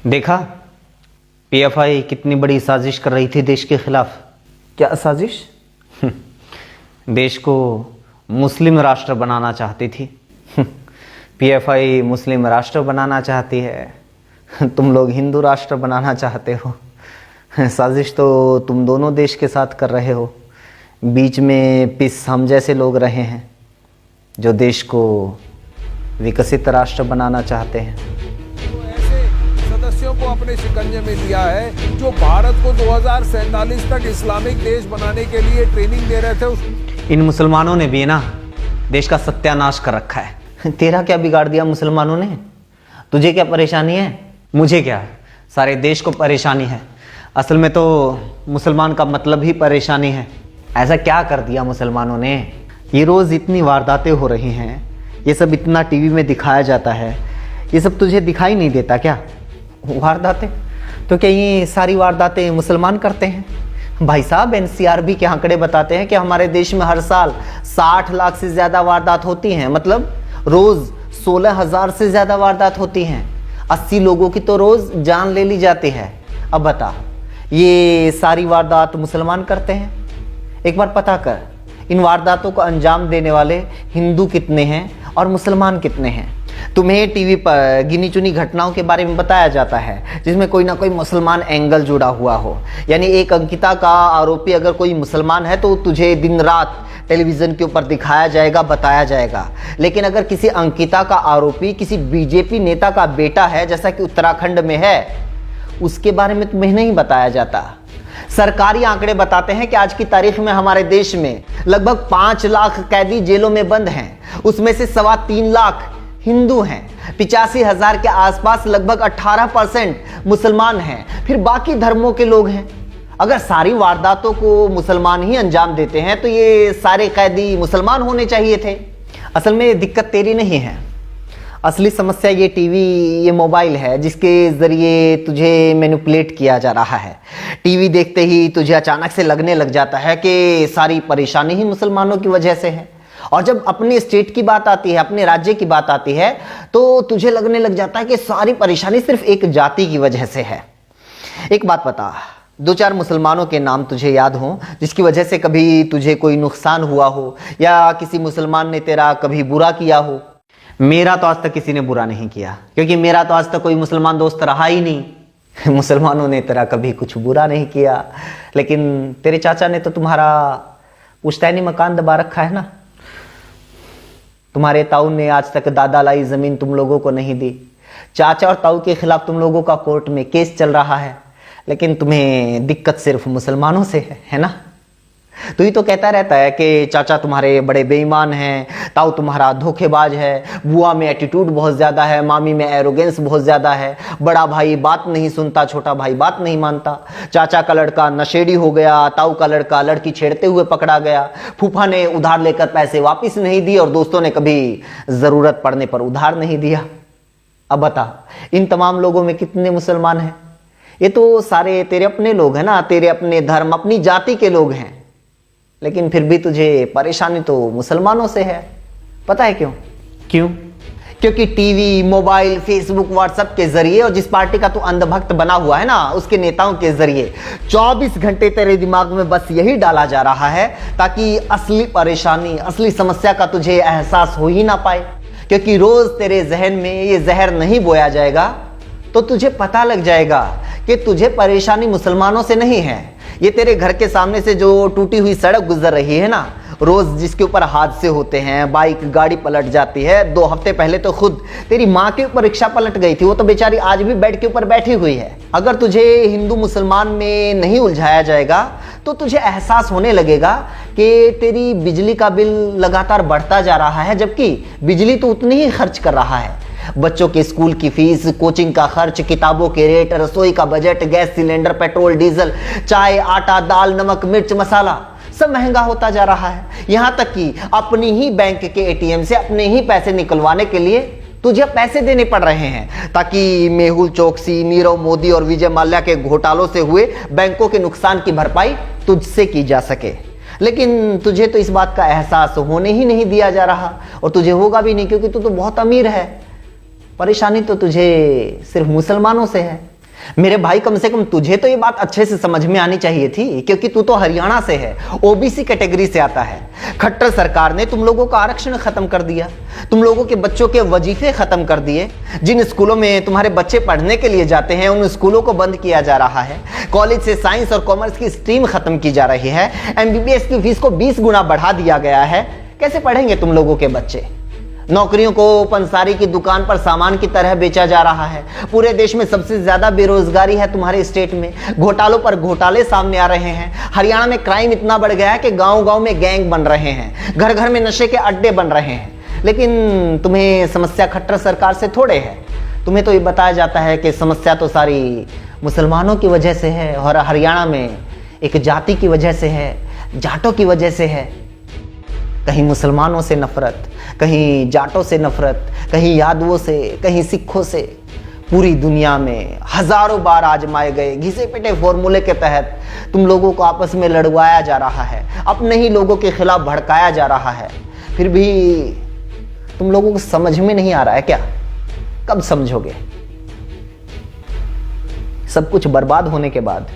देखा पीएफआई कितनी बड़ी साजिश कर रही थी देश के खिलाफ। क्या साजिश? देश को मुस्लिम राष्ट्र बनाना चाहती थी। पीएफआई मुस्लिम राष्ट्र बनाना चाहती है, तुम लोग हिंदू राष्ट्र बनाना चाहते हो। साजिश तो तुम दोनों देश के साथ कर रहे हो, बीच में पिस हम जैसे लोग रहे हैं जो देश को विकसित राष्ट्र बनाना चाहते हैं। तो ऐसे सदस्यों को अपने शिकंजे में लिया है जो भारत को 2047 तक इस्लामिक देश बनाने के लिए ट्रेनिंग दे रहे थे। इन मुसलमानों ने भी ना देश का सत्यानाश कर रखा है। तेरा क्या बिगाड़ दिया मुसलमानों ने? तुझे क्या परेशानी है? मुझे क्या, सारे देश को परेशानी है। असल में तो मुसलमान का मतलब ही परेशानी है। ऐसा क्या कर दिया मुसलमानों ने? ये रोज़ इतनी वारदातें हो रही हैं, ये सब इतना टीवी में दिखाया जाता है, ये सब तुझे दिखाई नहीं देता क्या? वारदातें तो क्या ये सारी वारदातें मुसलमान करते हैं? भाई साहब, एनसीआरबी के आंकड़े बताते हैं कि हमारे देश में हर साल 60 लाख से ज़्यादा वारदात होती हैं। मतलब रोज़ 16,000 से ज़्यादा वारदात होती हैं। 80 लोगों की तो रोज़ जान ले ली जाती है। अब बता, ये सारी वारदात मुसलमान करते हैं? एक बार पता कर, इन वारदातों को अंजाम देने वाले हिंदू कितने हैं और मुसलमान कितने हैं। तुम्हें टीवी पर गिनी चुनी घटनाओं के बारे में बताया जाता है जिसमें कोई ना कोई मुसलमान एंगल जुड़ा हुआ हो। यानी एक अंकिता का आरोपी अगर कोई मुसलमान है तो तुझे दिन रात टेलीविज़न के ऊपर दिखाया जाएगा, बताया जाएगा। लेकिन अगर किसी अंकिता का आरोपी किसी बीजेपी नेता का बेटा है, जैसा कि उत्तराखंड में है, उसके बारे में तुम्हें नहीं बताया जाता। सरकारी आंकड़े बताते हैं कि आज की तारीख में हमारे देश में लगभग 5 लाख कैदी जेलों में बंद हैं। उसमें से 3.25 लाख हिंदू हैं। 85,000 के आसपास लगभग 18% मुसलमान हैं। फिर बाकी धर्मों के लोग हैं। अगर सारी वारदातों को मुसलमान ही अंजाम देते हैं तो ये सारे कैदी मुसलमान होने चाहिए थे। असल में दिक्कत तेरी नहीं है, असली समस्या ये टीवी, ये मोबाइल है जिसके ज़रिए तुझे मैनिपुलेट किया जा रहा है। टीवी देखते ही तुझे अचानक से लगने लग जाता है कि सारी परेशानी ही मुसलमानों की वजह से है। और जब अपने स्टेट की बात आती है, अपने राज्य की बात आती है, तो तुझे लगने लग जाता है कि सारी परेशानी सिर्फ एक जाति की वजह से है। एक बात बता, 2-4 मुसलमानों के नाम तुझे याद हो जिसकी वजह से कभी तुझे कोई नुकसान हुआ हो या किसी मुसलमान ने तेरा कभी बुरा किया हो? मेरा तो आज तक किसी ने बुरा नहीं किया, क्योंकि मेरा तो आज तक कोई मुसलमान दोस्त रहा ही नहीं। मुसलमानों ने तेरा कभी कुछ बुरा नहीं किया, लेकिन तेरे चाचा ने तो तुम्हारा पुश्तैनी मकान दबा रखा है ना। तुम्हारे ताऊ ने आज तक दादा लाई ज़मीन तुम लोगों को नहीं दी। चाचा और ताऊ के खिलाफ तुम लोगों का कोर्ट में केस चल रहा है, लेकिन तुम्हें दिक्कत सिर्फ मुसलमानों से है ना। तू ही तो कहता रहता है कि चाचा तुम्हारे बड़े बेईमान हैं, ताऊ तुम्हारा धोखेबाज है, बुआ में एटीट्यूड बहुत ज़्यादा है, मामी में एरोगेंस बहुत ज़्यादा है, बड़ा भाई बात नहीं सुनता, छोटा भाई बात नहीं मानता, चाचा का लड़का नशेड़ी हो गया, ताऊ का लड़का लड़की छेड़ते हुए पकड़ा गया, फूफा ने उधार लेकर पैसे वापस नहीं दिए और दोस्तों ने कभी ज़रूरत पड़ने पर उधार नहीं दिया। अब बता, इन तमाम लोगों में कितने मुसलमान हैं? ये तो सारे तेरे अपने लोग हैं ना, तेरे अपने धर्म, अपनी जाति के लोग हैं। लेकिन फिर भी तुझे परेशानी तो मुसलमानों से है। पता है क्यों? क्योंकि टीवी, मोबाइल, फेसबुक, व्हाट्सएप के जरिए और जिस पार्टी का तू अंधभक्त बना हुआ है ना, उसके नेताओं के जरिए 24 घंटे तेरे दिमाग में बस यही डाला जा रहा है ताकि असली परेशानी, असली समस्या का तुझे एहसास हो ही ना पाए। क्योंकि रोज तेरे जहन में ये जहर नहीं बोया जाएगा तो तुझे पता लग जाएगा कि तुझे परेशानी मुसलमानों से नहीं है। ये तेरे घर के सामने से जो टूटी हुई सड़क गुजर रही है ना, रोज जिसके ऊपर हादसे होते हैं, बाइक गाड़ी पलट जाती है। 2 हफ्ते पहले तो खुद तेरी माँ के ऊपर रिक्शा पलट गई थी, वो तो बेचारी आज भी बेड के ऊपर बैठी हुई है। अगर तुझे हिंदू मुसलमान में नहीं उलझाया जाएगा तो तुझे एहसास होने लगेगा कि तेरी बिजली का बिल लगातार बढ़ता जा रहा है, जबकि बिजली तो उतनी ही खर्च कर रहा है। बच्चों के स्कूल की फीस, कोचिंग का खर्च, किताबों के रेट, रसोई का budget, gas cylinder, petrol diesel, चाय, आटा, दाल, नमक, मिर्च, मसाला सब महंगा होता जा रहा है। यहाँ तक कि अपनी ही बैंक के एटीएम से अपने ही पैसे निकलवाने के लिए तुझे पैसे देने पड़ रहे हैं ताकि मेहुल चोकसी, नीरव मोदी और विजय माल्या के घोटालों से हुए बैंकों के नुकसान की भरपाई तुझसे की जा सके। लेकिन तुझे तो इस बात का एहसास होने ही नहीं दिया जा रहा, और तुझे होगा भी नहीं, क्योंकि तू तो बहुत अमीर है। परेशानी तो तुझे सिर्फ मुसलमानों से है। मेरे भाई, कम से कम तुझे तो ये बात अच्छे से समझ में आनी चाहिए थी, क्योंकि तू तो हरियाणा से है, ओबीसी कैटेगरी से आता है। खट्टर सरकार ने तुम लोगों का आरक्षण खत्म कर दिया, तुम लोगों के बच्चों के वजीफे खत्म कर दिए। जिन स्कूलों में तुम्हारे बच्चे पढ़ने के लिए जाते हैं उन स्कूलों को बंद किया जा रहा है। कॉलेज से साइंस और कॉमर्स की स्ट्रीम खत्म की जा रही है। एमबीबीएस की फीस को 20 गुना बढ़ा दिया गया है। कैसे पढ़ेंगे तुम लोगों के बच्चे? नौकरियों को पंसारी की दुकान पर सामान की तरह बेचा जा रहा है। पूरे देश में सबसे ज्यादा बेरोजगारी है तुम्हारे स्टेट में। घोटालों पर घोटाले सामने आ रहे हैं। हरियाणा में क्राइम इतना बढ़ गया है कि गांव-गांव में गैंग बन रहे हैं, घर-घर में नशे के अड्डे बन रहे हैं। लेकिन तुम्हें समस्या खट्टर सरकार से थोड़े है। तुम्हें तो ये बताया जाता है कि समस्या तो सारी मुसलमानों की वजह से है, और हरियाणा में एक जाति की वजह से है, जाटों की वजह से है। कहीं मुसलमानों से नफरत, कहीं जाटों से नफरत, कहीं यादवों से, कहीं सिखों से। पूरी दुनिया में हजारों बार आजमाए गए घिसे पिटे फॉर्मूले के तहत तुम लोगों को आपस में लड़वाया जा रहा है, अपने ही लोगों के खिलाफ भड़काया जा रहा है। फिर भी तुम लोगों को समझ में नहीं आ रहा है क्या? कब समझोगे? सब कुछ बर्बाद होने के बाद